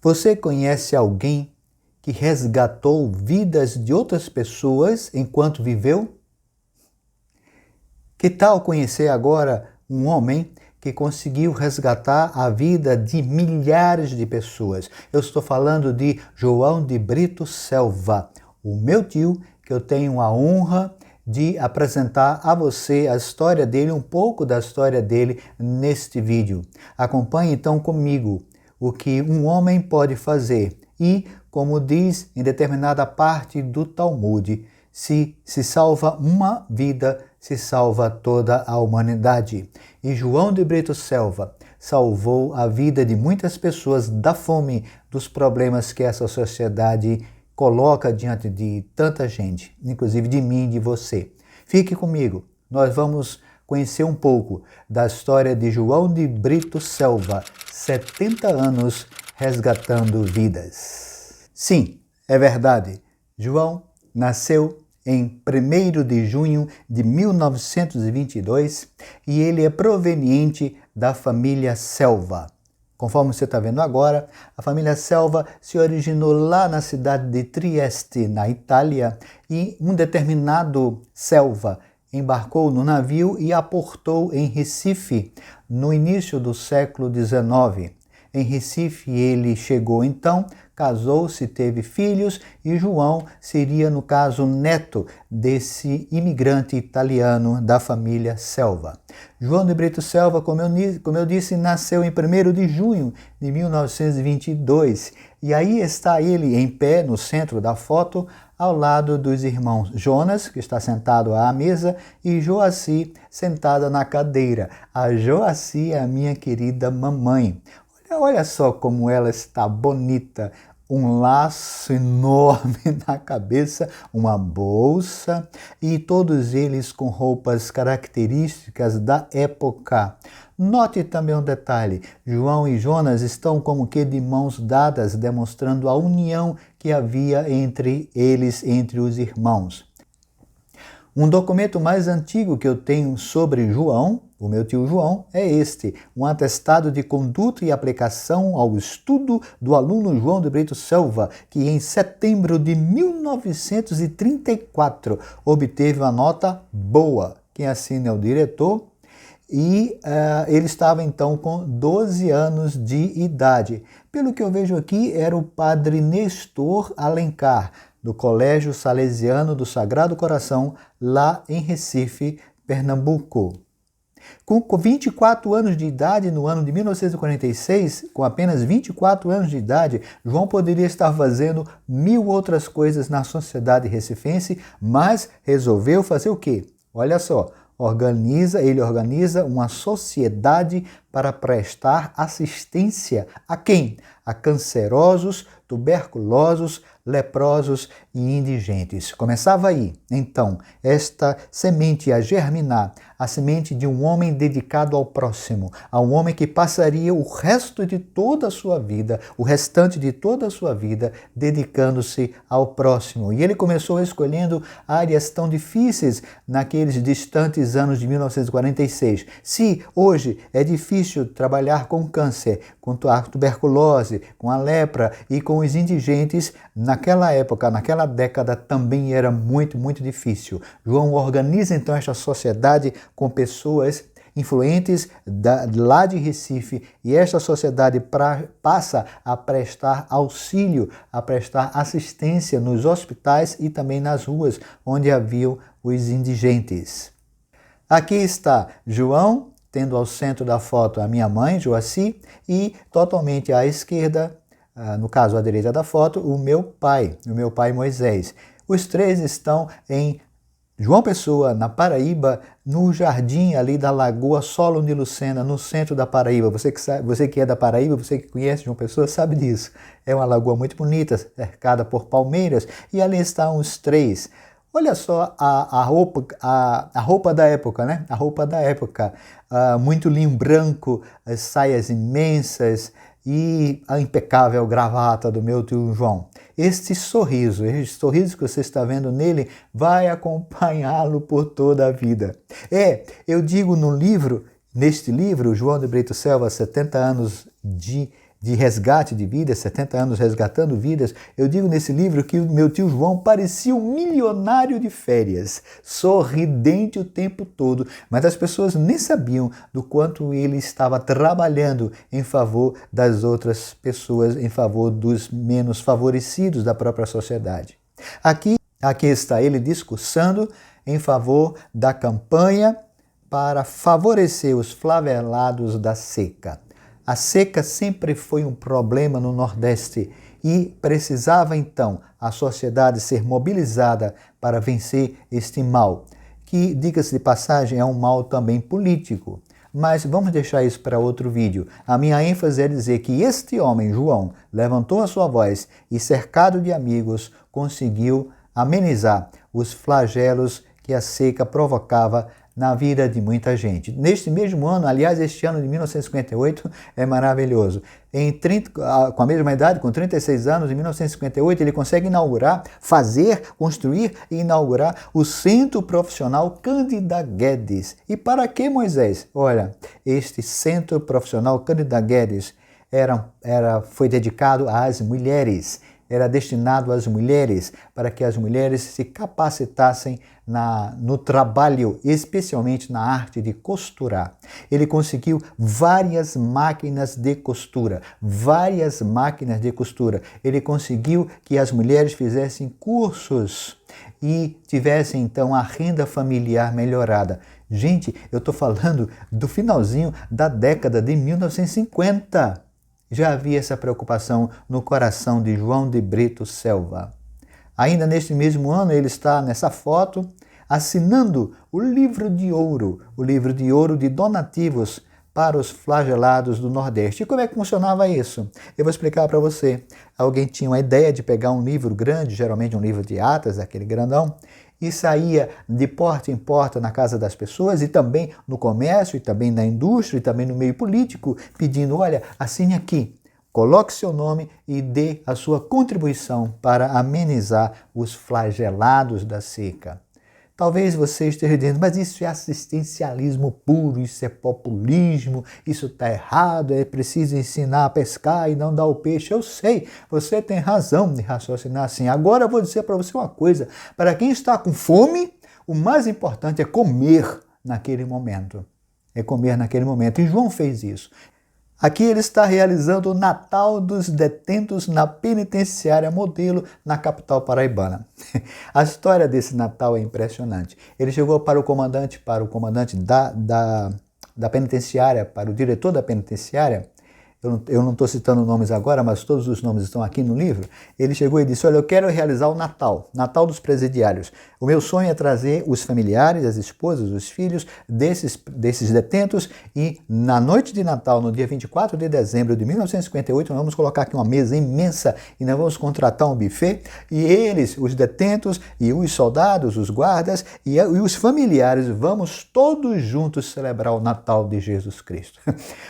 Você conhece alguém que resgatou vidas de outras pessoas enquanto viveu? Que tal conhecer agora um homem que conseguiu resgatar a vida de milhares de pessoas? Eu estou falando de João de Brito Selva, o meu tio, que eu tenho a honra de apresentar a você a história dele, um pouco da história dele neste vídeo. Acompanhe então comigo o que um homem pode fazer e, como diz em determinada parte do Talmud, se salva uma vida, se salva toda a humanidade. E João de Brito Selva salvou a vida de muitas pessoas da fome, dos problemas que essa sociedade coloca diante de tanta gente, inclusive de mim e de você. Fique comigo, nós vamos conhecer um pouco da história de João de Brito Selva, 70 anos resgatando vidas. Sim, é verdade, João nasceu em 1º de junho de 1922 e ele é proveniente da família Selva. Conforme você está vendo agora, a família Selva se originou lá na cidade de Trieste, na Itália, e um determinado Selva embarcou no navio e aportou em Recife no início do século XIX. Em Recife ele chegou então, casou-se, teve filhos e João seria, no caso, neto desse imigrante italiano da família Selva. João de Brito Selva, como eu disse, nasceu em 1º de junho de 1922 e aí está ele em pé no centro da foto, ao lado dos irmãos Jonas, que está sentado à mesa, e Joaci, sentada na cadeira. A Joaci é a minha querida mamãe. Olha só como ela está bonita, um laço enorme na cabeça, uma bolsa e todos eles com roupas características da época. Note também um detalhe, João e Jonas estão como que de mãos dadas, demonstrando a união que havia entre eles, entre os irmãos. Um documento mais antigo que eu tenho sobre João, o meu tio João, é este, um atestado de conduta e aplicação ao estudo do aluno João de Brito Selva, que em setembro de 1934 obteve uma nota boa. Quem assina é o diretor e ele estava então com 12 anos de idade. Pelo que eu vejo aqui, era o padre Nestor Alencar, do Colégio Salesiano do Sagrado Coração, lá em Recife, Pernambuco. Com 24 anos de idade, no ano de 1946, com apenas 24 anos de idade, João poderia estar fazendo 1000 outras coisas na sociedade recifense, mas resolveu fazer o quê? Olha só, ele organiza uma sociedade para prestar assistência a quem? A cancerosos, tuberculosos, leprosos e indigentes. Começava aí, então, esta semente a germinar, a semente de um homem dedicado ao próximo, a um homem que passaria o resto de toda a sua vida, o restante de toda a sua vida, dedicando-se ao próximo. E ele começou escolhendo áreas tão difíceis naqueles distantes anos de 1946. Se hoje é difícil trabalhar com câncer, com a tuberculose, com a lepra e com os indigentes, naquela época, naquela década, também era muito, muito difícil. João organiza então esta sociedade com pessoas influentes lá de Recife e esta sociedade passa a prestar auxílio, a prestar assistência nos hospitais e também nas ruas onde haviam os indigentes. Aqui está João, tendo ao centro da foto a minha mãe, Joaci, e totalmente à esquerda, no caso à direita da foto, o meu pai Moisés. Os três estão em João Pessoa, na Paraíba, no jardim ali da Lagoa Solon de Lucena, no centro da Paraíba. Você que é da Paraíba, você que conhece João Pessoa, sabe disso. É uma lagoa muito bonita, cercada por palmeiras, e ali estão os três. Olha só a roupa da época, né? A roupa da época, muito linho branco, as saias imensas e a impecável gravata do meu tio João. Este sorriso que você está vendo nele, vai acompanhá-lo por toda a vida. Eu digo neste livro, João de Brito Selva, 70 anos de de resgate de vidas, 70 anos resgatando vidas, eu digo nesse livro que o meu tio João parecia um milionário de férias, sorridente o tempo todo, mas as pessoas nem sabiam do quanto ele estava trabalhando em favor das outras pessoas, em favor dos menos favorecidos da própria sociedade. Aqui está ele discursando em favor da campanha para favorecer os favelados da seca. A seca sempre foi um problema no Nordeste e precisava então a sociedade ser mobilizada para vencer este mal, que, diga-se de passagem, é um mal também político. Mas vamos deixar isso para outro vídeo. A minha ênfase é dizer que este homem, João, levantou a sua voz e, cercado de amigos, conseguiu amenizar os flagelos que a seca provocava na vida de muita gente. Neste mesmo ano, aliás, este ano de 1958 é maravilhoso. Com a mesma idade, com 36 anos, em 1958, ele consegue construir e inaugurar o Centro Profissional Cândida Guedes. E para que, Moisés? Olha, este Centro Profissional Cândida Guedes foi dedicado às mulheres. Era destinado às mulheres, para que as mulheres se capacitassem no trabalho, especialmente na arte de costurar. Ele conseguiu várias máquinas de costura, Ele conseguiu que as mulheres fizessem cursos e tivessem então a renda familiar melhorada. Gente, eu estou falando do finalzinho da década de 1950. Já havia essa preocupação no coração de João de Brito Selva. Ainda neste mesmo ano, ele está nessa foto assinando o livro de ouro de donativos para os flagelados do Nordeste. E como é que funcionava isso? Eu vou explicar para você. Alguém tinha uma ideia de pegar um livro grande, geralmente um livro de atas, aquele grandão, e saía de porta em porta na casa das pessoas e também no comércio, e também na indústria, e também no meio político, pedindo, olha, assine aqui, coloque seu nome e dê a sua contribuição para amenizar os flagelados da seca. Talvez você esteja dizendo, mas isso é assistencialismo puro, isso é populismo, isso está errado, é preciso ensinar a pescar e não dar o peixe. Eu sei, você tem razão de raciocinar assim. Agora eu vou dizer para você uma coisa, para quem está com fome, o mais importante é comer naquele momento. E João fez isso. Aqui ele está realizando o Natal dos detentos na penitenciária Modelo, na capital paraibana. A história desse Natal é impressionante. Ele chegou para o comandante da penitenciária, para o diretor da penitenciária. Eu não estou citando nomes agora, mas todos os nomes estão aqui no livro. Ele chegou e disse, olha, eu quero realizar o Natal dos presidiários. O meu sonho é trazer os familiares, as esposas, os filhos desses detentos e na noite de Natal, no dia 24 de dezembro de 1958, nós vamos colocar aqui uma mesa imensa e nós vamos contratar um buffet e eles, os detentos e os soldados, os guardas e os familiares, vamos todos juntos celebrar o Natal de Jesus Cristo.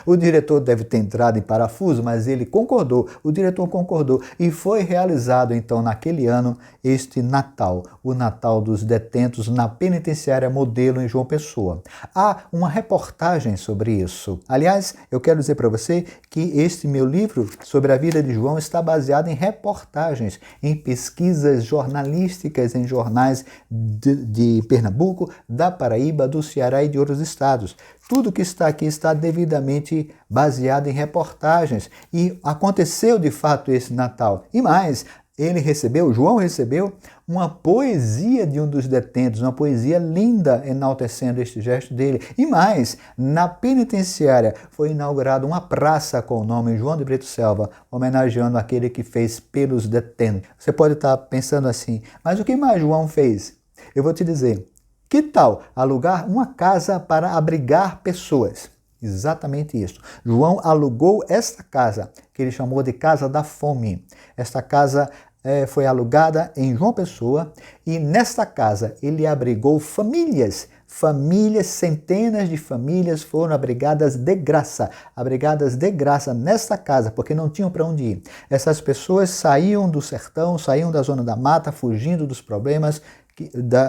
O diretor deve ter entrado em parafuso, mas ele concordou, o diretor concordou e foi realizado então naquele ano este Natal, o Natal dos detentos na penitenciária Modelo em João Pessoa. Há uma reportagem sobre isso. Aliás, eu quero dizer para você que este meu livro sobre a vida de João está baseado em reportagens, em pesquisas jornalísticas em jornais de Pernambuco, da Paraíba, do Ceará e de outros estados. Tudo que está aqui está devidamente baseado em reportagens e aconteceu de fato esse Natal. E mais, João recebeu uma poesia de um dos detentos, uma poesia linda enaltecendo este gesto dele. E mais, na penitenciária foi inaugurada uma praça com o nome João de Brito Selva, homenageando aquele que fez pelos detentos. Você pode estar pensando assim, mas o que mais João fez? Eu vou te dizer. Que tal alugar uma casa para abrigar pessoas? Exatamente isso. João alugou esta casa, que ele chamou de Casa da Fome. Esta casa foi alugada em João Pessoa e nesta casa ele abrigou famílias, centenas de famílias foram abrigadas de graça nesta casa, porque não tinham para onde ir. Essas pessoas saíam do sertão, saíam da zona da mata, fugindo dos problemas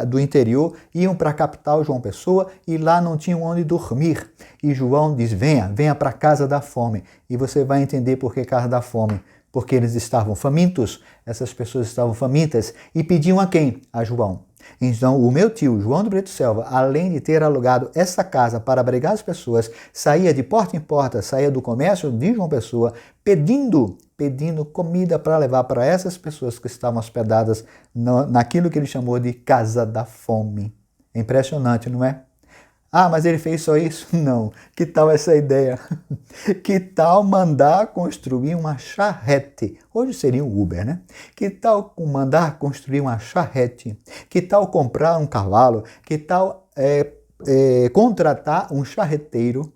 do interior iam para a capital, João Pessoa, e lá não tinham onde dormir. E João diz, venha para a casa da fome. E você vai entender por que casa da fome. Porque eles estavam famintos, essas pessoas estavam famintas, e pediam a quem? A João. Então, o meu tio, João do Brito Selva, além de ter alugado essa casa para abrigar as pessoas, saía de porta em porta, saía do comércio de João Pessoa, pedindo comida para levar para essas pessoas que estavam hospedadas naquilo que ele chamou de casa da fome. É impressionante, não é? Ah, mas ele fez só isso? Não. Que tal essa ideia? Que tal mandar construir uma charrete? Hoje seria um Uber, né? Que tal mandar construir uma charrete? Que tal comprar um cavalo? Que tal contratar um charreteiro,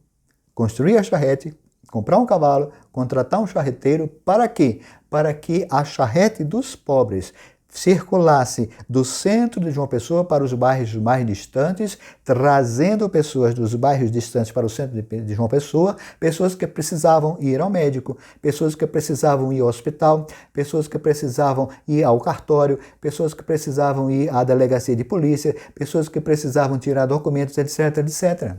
construir a charrete, comprar um cavalo, contratar um charreteiro, para quê? Para que a charrete dos pobres circulasse do centro de João Pessoa para os bairros mais distantes, trazendo pessoas dos bairros distantes para o centro de João Pessoa, pessoas que precisavam ir ao médico, pessoas que precisavam ir ao hospital, pessoas que precisavam ir ao cartório, pessoas que precisavam ir à delegacia de polícia, pessoas que precisavam tirar documentos, etc, etc.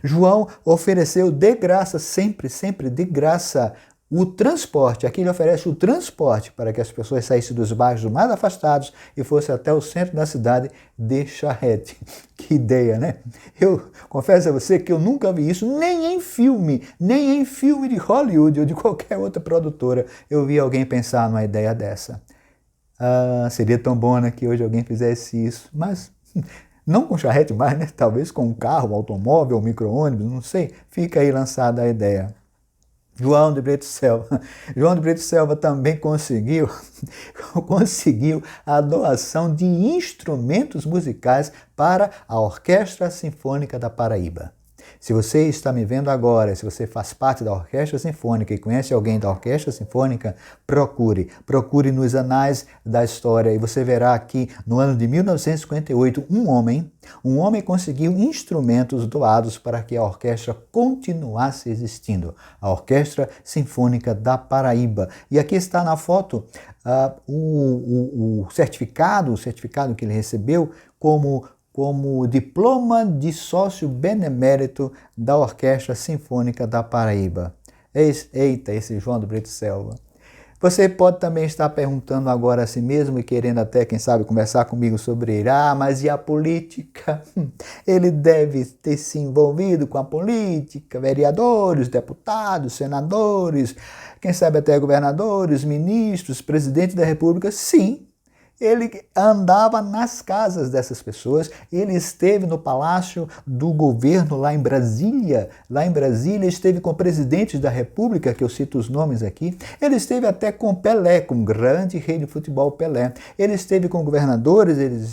João ofereceu de graça, sempre de graça, o transporte. Aqui ele oferece o transporte para que as pessoas saíssem dos bairros mais afastados e fossem até o centro da cidade de charrete. Que ideia, né? Eu confesso a você que eu nunca vi isso, nem em filme de Hollywood ou de qualquer outra produtora eu vi alguém pensar numa ideia dessa. Seria tão bom, né, que hoje alguém fizesse isso, mas não com charrete mais, né? Talvez com um carro, um automóvel, um micro-ônibus, não sei. Fica aí lançada a ideia. João de Brito Selva. João de Brito Selva também conseguiu a doação de instrumentos musicais para a Orquestra Sinfônica da Paraíba. Se você está me vendo agora, se você faz parte da Orquestra Sinfônica e conhece alguém da Orquestra Sinfônica, procure nos anais da história e você verá que no ano de 1958 um homem conseguiu instrumentos doados para que a orquestra continuasse existindo, a Orquestra Sinfônica da Paraíba. E aqui está na foto o certificado que ele recebeu como diploma de sócio benemérito da Orquestra Sinfônica da Paraíba. Eita, esse João do Brito Selva. Você pode também estar perguntando agora a si mesmo e querendo até, quem sabe, conversar comigo sobre ele. Mas e a política? Ele deve ter se envolvido com a política, vereadores, deputados, senadores, quem sabe até governadores, ministros, presidente da República? Sim. Ele andava nas casas dessas pessoas, ele esteve no Palácio do Governo lá em Brasília. Esteve com presidentes da República, que eu cito os nomes aqui. Ele esteve até com Pelé, com o grande rei de futebol Pelé. Ele esteve com governadores, ele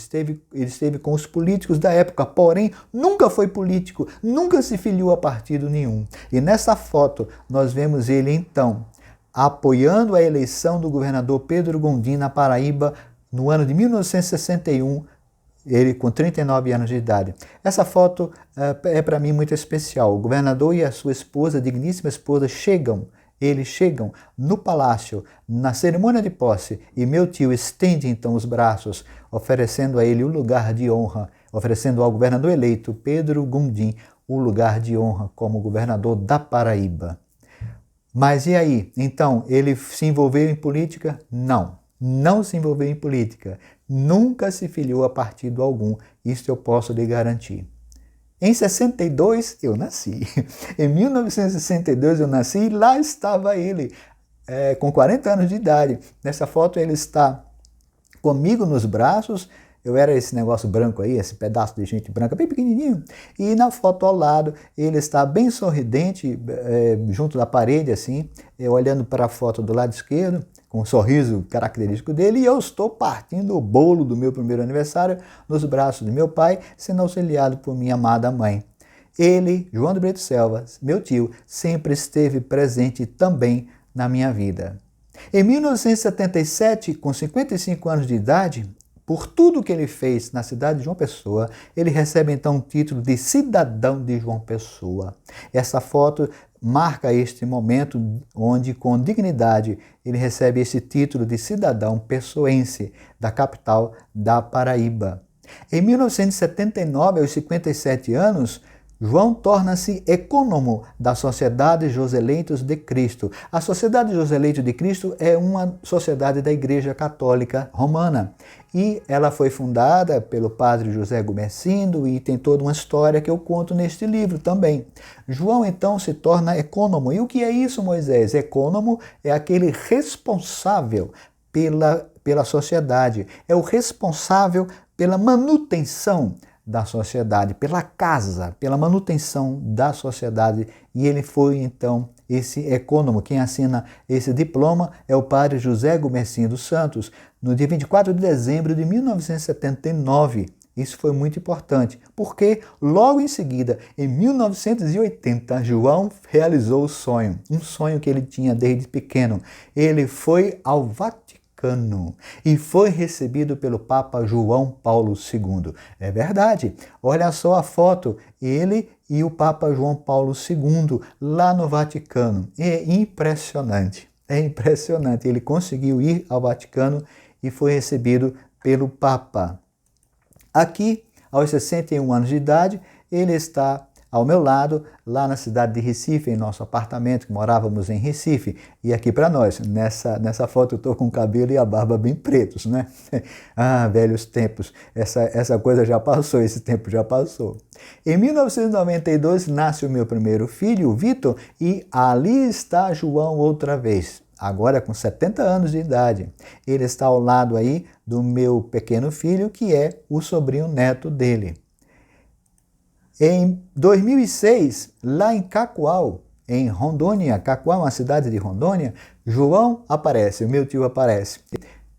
esteve com os políticos da época, porém nunca foi político, nunca se filiou a partido nenhum. E nessa foto nós vemos ele então apoiando a eleição do governador Pedro Gondim na Paraíba, no ano de 1961, ele com 39 anos de idade. Essa foto é para mim muito especial. O governador e a sua esposa, a digníssima esposa, eles chegam no palácio, na cerimônia de posse, e meu tio estende então os braços, oferecendo a ele o lugar de honra, oferecendo ao governador eleito, Pedro Gondim, o lugar de honra como governador da Paraíba. Mas e aí? Então, ele se envolveu em política? Não se envolveu em política, nunca se filiou a partido algum, isso eu posso lhe garantir. Em 62 eu nasci, em 1962 eu nasci e lá estava ele, com 40 anos de idade. Nessa foto ele está comigo nos braços, eu era esse negócio branco aí, esse pedaço de gente branca, bem pequenininho. E na foto ao lado, ele está bem sorridente, junto da parede, assim, olhando para a foto do lado esquerdo, com um sorriso característico dele, e eu estou partindo o bolo do meu primeiro aniversário nos braços de meu pai, sendo auxiliado por minha amada mãe. Ele, João de Brito Selva, meu tio, sempre esteve presente também na minha vida. Em 1977, com 55 anos de idade, por tudo que ele fez na cidade de João Pessoa, ele recebe então o título de cidadão de João Pessoa. Essa foto marca este momento onde, com dignidade, ele recebe esse título de cidadão pessoense da capital da Paraíba. Em 1979, aos 57 anos, João torna-se ecônomo da Sociedade Joseleitos de Cristo. A Sociedade Joseleitos de Cristo é uma sociedade da Igreja Católica Romana e ela foi fundada pelo padre José Gumercindo e tem toda uma história que eu conto neste livro também. João então se torna ecônomo. E o que é isso, Moisés? Ecônomo é aquele responsável pela sociedade, é o responsável pela manutenção da sociedade, pela casa, pela manutenção da sociedade. E ele foi, então, esse ecônomo. Quem assina esse diploma é o padre José Gumercindo dos Santos, no dia 24 de dezembro de 1979. Isso foi muito importante, porque logo em seguida, em 1980, João realizou o sonho, um sonho que ele tinha desde pequeno. Ele foi ao Vaticano e foi recebido pelo Papa João Paulo II. É verdade, olha só a foto, ele e o Papa João Paulo II lá no Vaticano. É impressionante, ele conseguiu ir ao Vaticano e foi recebido pelo Papa. Aqui, aos 61 anos de idade, ele está ao meu lado, lá na cidade de Recife, em nosso apartamento, que morávamos em Recife. E aqui para nós, nessa foto eu estou com o cabelo e a barba bem pretos, né? Ah, velhos tempos, essa coisa já passou, esse tempo já passou. Em 1992 nasce o meu primeiro filho, o Vitor, e ali está João outra vez. Agora com 70 anos de idade. Ele está ao lado aí do meu pequeno filho, que é o sobrinho neto dele. Em 2006, lá em Cacoal, em Rondônia, Cacoal é uma cidade de Rondônia, João aparece, o meu tio aparece.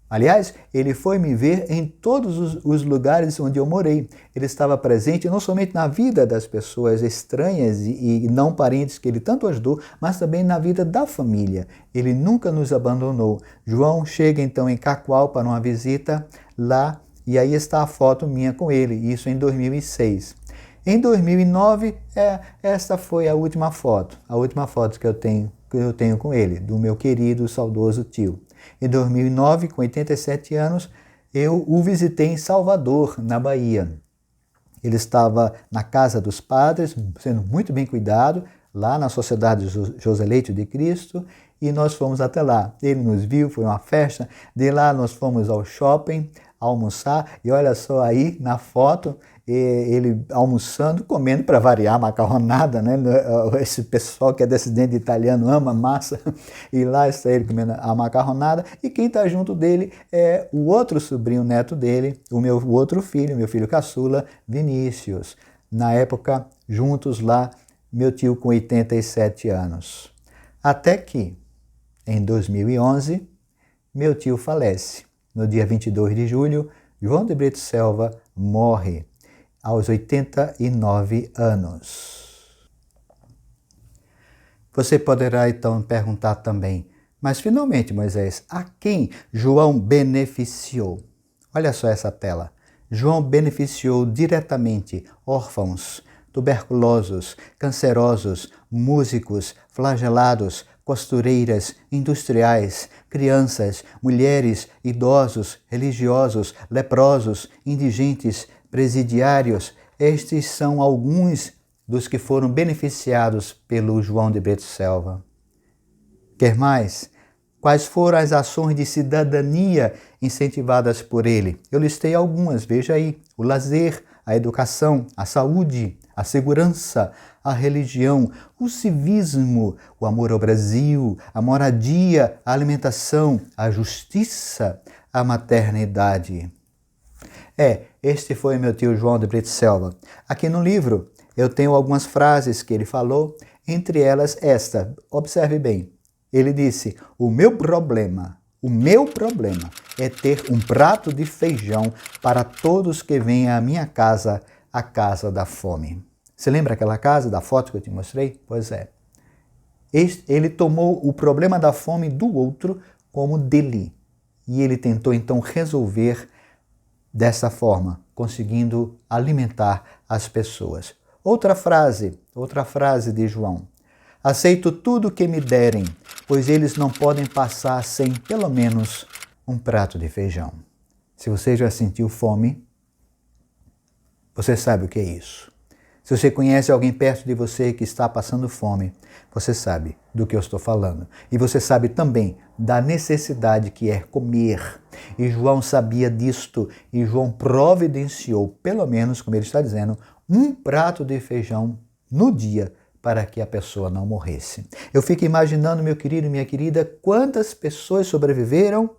Aliás, ele foi me ver em todos os lugares onde eu morei. Ele estava presente não somente na vida das pessoas estranhas e não parentes que ele tanto ajudou, mas também na vida da família. Ele nunca nos abandonou. João chega então em Cacoal para uma visita lá e aí está a foto minha com ele, isso em 2006. Em 2009, esta foi a última foto que eu tenho com ele, do meu querido, saudoso tio. Em 2009, com 87 anos, eu o visitei em Salvador, na Bahia. Ele estava na casa dos padres, sendo muito bem cuidado, lá na Sociedade Joseleitos de Cristo, e nós fomos até lá. Ele nos viu, foi uma festa, de lá nós fomos ao shopping almoçar, e olha só aí na foto, ele almoçando, comendo para variar macarronada, né? Esse pessoal que é descendente italiano ama massa, e lá está ele comendo a macarronada, e quem está junto dele é o outro sobrinho neto dele, o outro filho, meu filho caçula, Vinícius. Na época, juntos lá, meu tio com 87 anos. Até que, em 2011, meu tio falece. No dia 22 de julho, João de Brito Selva morre aos 89 anos. Você poderá então perguntar também, mas finalmente, Moisés, a quem João beneficiou? Olha só essa tela. João beneficiou diretamente órfãos, tuberculosos, cancerosos, músicos, flagelados, costureiras, industriais, crianças, mulheres, idosos, religiosos, leprosos, indigentes, presidiários. Estes são alguns dos que foram beneficiados pelo João de Brito Selva. Quer mais? Quais foram as ações de cidadania incentivadas por ele? Eu listei algumas, veja aí. O lazer, a educação, a saúde, a segurança, a religião, o civismo, o amor ao Brasil, a moradia, a alimentação, a justiça, a maternidade. Este foi meu tio João de Brito Selva. Aqui no livro eu tenho algumas frases que ele falou, entre elas esta, observe bem. Ele disse, o meu problema é ter um prato de feijão para todos que vêm à minha casa, a casa da fome. Você lembra aquela casa, da foto que eu te mostrei? Pois é. Ele tomou o problema da fome do outro como dele. E ele tentou então resolver dessa forma, conseguindo alimentar as pessoas. Outra frase de João. Aceito tudo que me derem, pois eles não podem passar sem, pelo menos, um prato de feijão. Se você já sentiu fome, Você sabe o que é isso. Se você conhece alguém perto de você que está passando fome, você sabe do que eu estou falando. E você sabe também da necessidade que é comer. E João sabia disto, e João providenciou, pelo menos, como ele está dizendo, um prato de feijão no dia para que a pessoa não morresse. Eu fico imaginando, meu querido e minha querida, quantas pessoas sobreviveram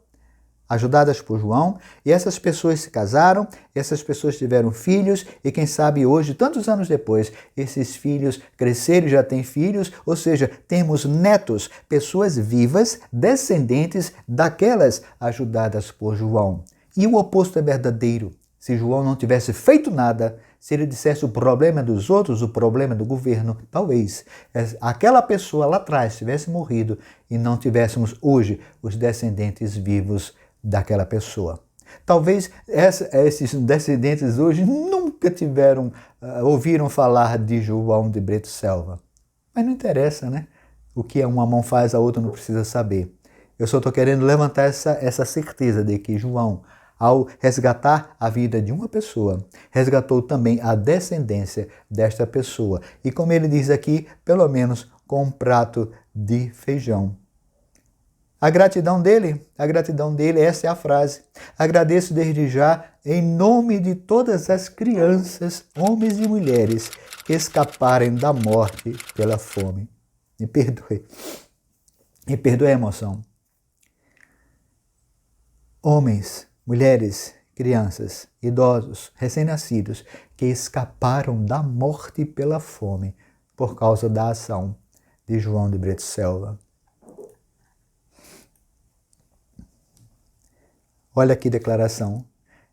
ajudadas por João, e essas pessoas se casaram, essas pessoas tiveram filhos, e quem sabe hoje, tantos anos depois, esses filhos cresceram e já têm filhos, ou seja, temos netos, pessoas vivas, descendentes daquelas ajudadas por João. E o oposto é verdadeiro. Se João não tivesse feito nada, se ele dissesse o problema dos outros, o problema do governo, talvez aquela pessoa lá atrás tivesse morrido e não tivéssemos hoje os descendentes vivos daquela pessoa. Talvez esses descendentes hoje nunca ouviram falar de João de Brito Selva. Mas não interessa, né? O que uma mão faz, a outra não precisa saber. Eu só estou querendo levantar essa certeza de que João, ao resgatar a vida de uma pessoa, resgatou também a descendência desta pessoa. E como ele diz aqui, pelo menos com um prato de feijão. A gratidão dele, essa é a frase. Agradeço desde já em nome de todas as crianças, homens e mulheres que escaparem da morte pela fome. Me perdoe a emoção. Homens, mulheres, crianças, idosos, recém-nascidos que escaparam da morte pela fome por causa da ação de João de Brito Selva. Olha que declaração.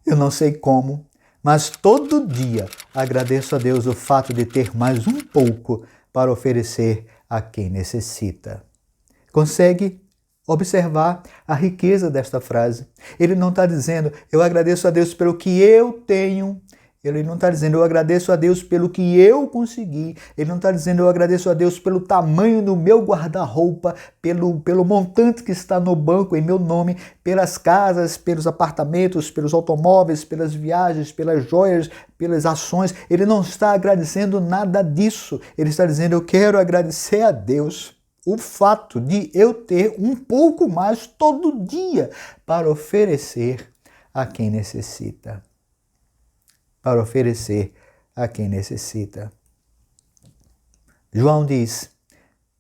Eu não sei como, mas todo dia agradeço a Deus o fato de ter mais um pouco para oferecer a quem necessita. Consegue observar a riqueza desta frase? Ele não está dizendo, eu agradeço a Deus pelo que eu tenho. Ele não está dizendo, eu agradeço a Deus pelo que eu consegui. Ele não está dizendo, eu agradeço a Deus pelo tamanho do meu guarda-roupa, pelo montante que está no banco em meu nome, pelas casas, pelos apartamentos, pelos automóveis, pelas viagens, pelas joias, pelas ações. Ele não está agradecendo nada disso. Ele está dizendo, eu quero agradecer a Deus o fato de eu ter um pouco mais todo dia para oferecer a quem necessita. Para oferecer a quem necessita. João diz,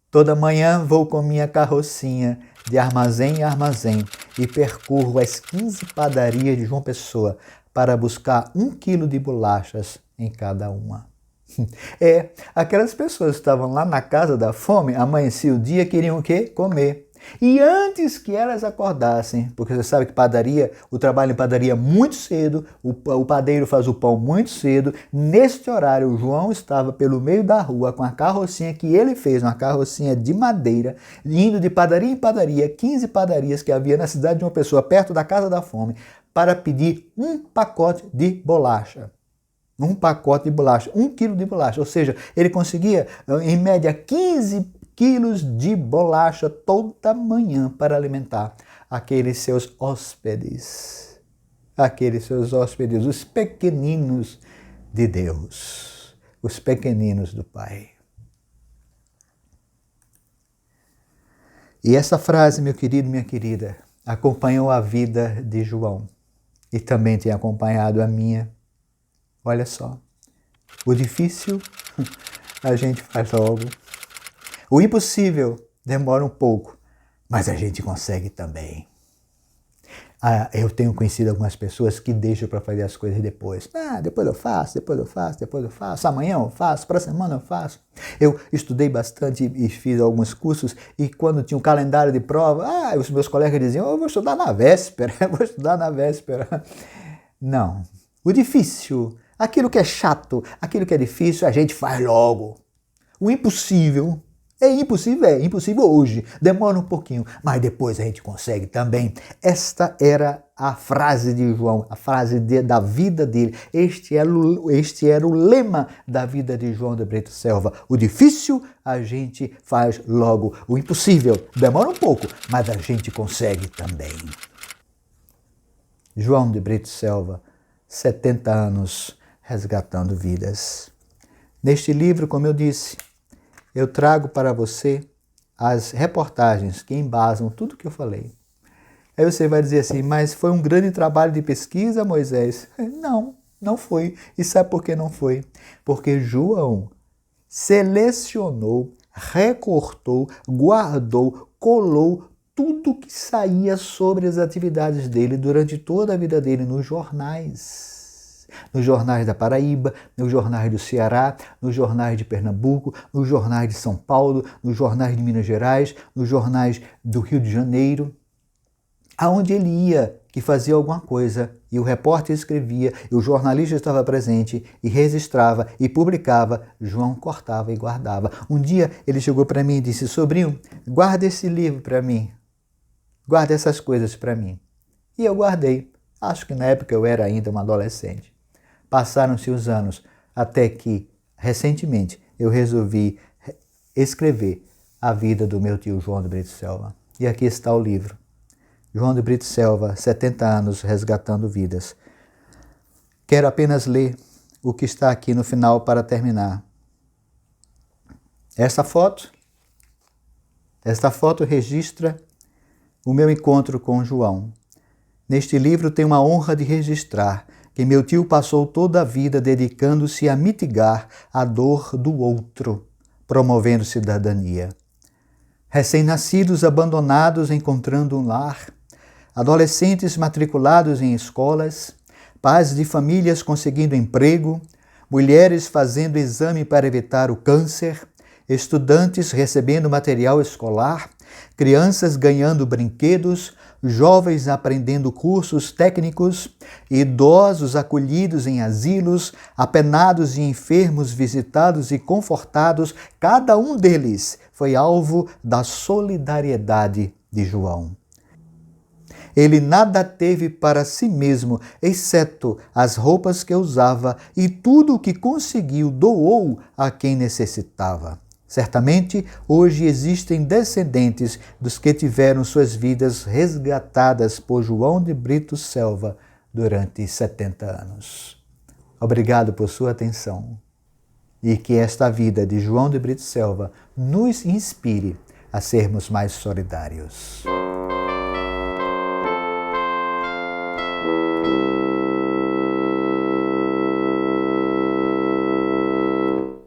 toda manhã vou com minha carrocinha de armazém em armazém e percorro as 15 padarias de João Pessoa para buscar 1 quilo de bolachas em cada uma. Aquelas pessoas que estavam lá na casa da fome, amanhecia o dia, queriam o quê? Comer. E antes que elas acordassem, porque você sabe que o trabalho em padaria é muito cedo, o padeiro faz o pão muito cedo, neste horário o João estava pelo meio da rua com a carrocinha que ele fez, uma carrocinha de madeira, indo de padaria em padaria, 15 padarias que havia na cidade de uma pessoa perto da casa da fome, para pedir um pacote de bolacha. Um pacote de bolacha, 1 quilo de bolacha, ou seja, ele conseguia em média 15 quilos de bolacha toda manhã para alimentar aqueles seus hóspedes. Os pequeninos de Deus, os pequeninos do Pai. E essa frase, meu querido, minha querida, acompanhou a vida de João e também tem acompanhado a minha. Olha só, o difícil a gente faz logo. O impossível demora um pouco, mas a gente consegue também. Eu tenho conhecido algumas pessoas que deixam para fazer as coisas depois. Depois eu faço, amanhã eu faço, para a semana eu faço. Eu estudei bastante e fiz alguns cursos e quando tinha um calendário de prova, os meus colegas diziam, eu vou estudar na véspera, Não, o difícil, aquilo que é chato, aquilo que é difícil, a gente faz logo. O impossível é impossível hoje, demora um pouquinho, mas depois a gente consegue também. Esta era a frase de João, a frase da vida dele. Este era o lema da vida de João de Brito Selva. O difícil a gente faz logo, o impossível demora um pouco, mas a gente consegue também. João de Brito Selva, 70 anos, resgatando vidas. Neste livro, como eu disse, eu trago para você as reportagens que embasam tudo que eu falei. Aí você vai dizer assim, mas foi um grande trabalho de pesquisa, Moisés? Não, não foi. E sabe por que não foi? Porque João selecionou, recortou, guardou, colou tudo que saía sobre as atividades dele durante toda a vida dele nos jornais. Nos jornais da Paraíba, nos jornais do Ceará, nos jornais de Pernambuco, nos jornais de São Paulo, nos jornais de Minas Gerais, nos jornais do Rio de Janeiro. Aonde ele ia, que fazia alguma coisa, e o repórter escrevia, e o jornalista estava presente, e registrava, e publicava, João cortava e guardava. Um dia ele chegou para mim e disse, sobrinho, guarda esse livro para mim, guarda essas coisas para mim. E eu guardei. Acho que na época eu era ainda um adolescente. Passaram-se os anos, até que, recentemente, eu resolvi escrever a vida do meu tio João de Brito Selva. E aqui está o livro. João de Brito Selva, 70 anos, resgatando vidas. Quero apenas ler o que está aqui no final para terminar. Esta foto registra o meu encontro com João. Neste livro tenho a honra de registrar que meu tio passou toda a vida dedicando-se a mitigar a dor do outro, promovendo cidadania. Recém-nascidos abandonados encontrando um lar, adolescentes matriculados em escolas, pais de famílias conseguindo emprego, mulheres fazendo exame para evitar o câncer, estudantes recebendo material escolar, crianças ganhando brinquedos, jovens aprendendo cursos técnicos, idosos acolhidos em asilos, apenados e enfermos visitados e confortados, cada um deles foi alvo da solidariedade de João. Ele nada teve para si mesmo, exceto as roupas que usava, e tudo o que conseguiu doou a quem necessitava. Certamente, hoje existem descendentes dos que tiveram suas vidas resgatadas por João de Brito Selva durante 70 anos. Obrigado por sua atenção e que esta vida de João de Brito Selva nos inspire a sermos mais solidários.